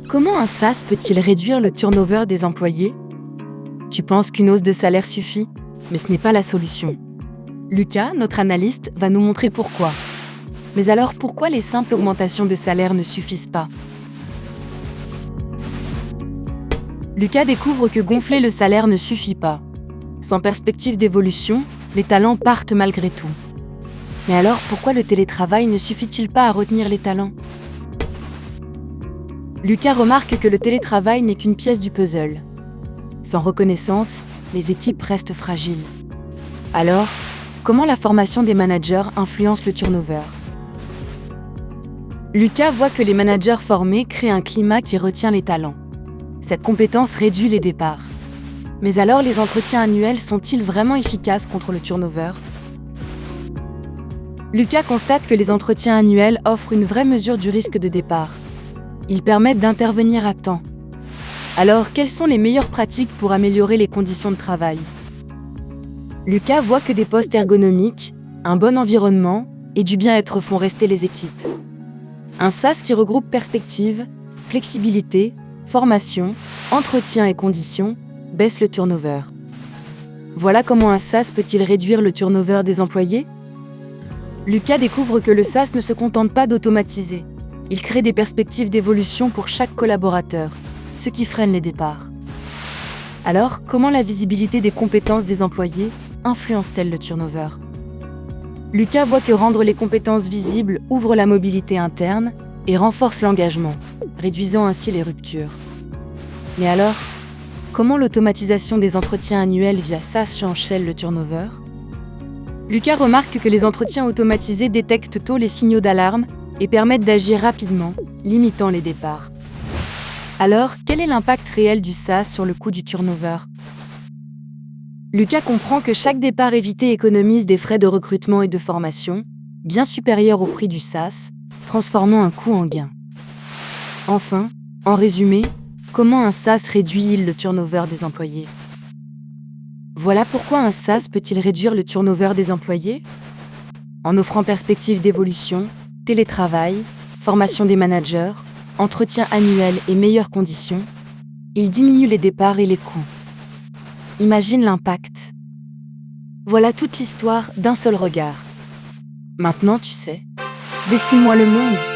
Comment un SaaS peut-il réduire le turnover des employés? Tu penses qu'une hausse de salaire suffit? Mais ce n'est pas la solution. Lucas, notre analyste, va nous montrer pourquoi. Mais alors pourquoi les simples augmentations de salaire ne suffisent pas? Lucas découvre que gonfler le salaire ne suffit pas. Sans perspective d'évolution, les talents partent malgré tout. Mais alors pourquoi le télétravail ne suffit-il pas à retenir les talents? Lucas remarque que le télétravail n'est qu'une pièce du puzzle. Sans reconnaissance, les équipes restent fragiles. Alors, comment la formation des managers influence le turnover? Lucas voit que les managers formés créent un climat qui retient les talents. Cette compétence réduit les départs. Mais alors les entretiens annuels sont-ils vraiment efficaces contre le turnover? Lucas constate que les entretiens annuels offrent une vraie mesure du risque de départ. Ils permettent d'intervenir à temps. Alors, quelles sont les meilleures pratiques pour améliorer les conditions de travail? Lucas voit que des postes ergonomiques, un bon environnement et du bien-être font rester les équipes. Un SaaS qui regroupe perspective, flexibilité, formation, entretien et conditions baisse le turnover. Voilà comment un SaaS peut-il réduire le turnover des employés? Lucas découvre que le SaaS ne se contente pas d'automatiser. Il crée des perspectives d'évolution pour chaque collaborateur, ce qui freine les départs. Alors, comment la visibilité des compétences des employés influence-t-elle le turnover? Lucas voit que rendre les compétences visibles ouvre la mobilité interne et renforce l'engagement, réduisant ainsi les ruptures. Mais alors, comment l'automatisation des entretiens annuels via SaaS change-t-elle le turnover? Lucas remarque que les entretiens automatisés détectent tôt les signaux d'alarme et permettent d'agir rapidement, limitant les départs. Alors, quel est l'impact réel du SaaS sur le coût du turnover? Lucas comprend que chaque départ évité économise des frais de recrutement et de formation, bien supérieurs au prix du SaaS, transformant un coût en gain. Enfin, en résumé, comment un SaaS réduit-il le turnover des employés? Voilà pourquoi un SaaS peut-il réduire le turnover des employés? En offrant perspective d'évolution, télétravail, formation des managers, entretien annuel et meilleures conditions, il diminue les départs et les coûts. Imagine l'impact. Voilà toute l'histoire d'un seul regard. Maintenant tu sais. Dessine-moi le monde.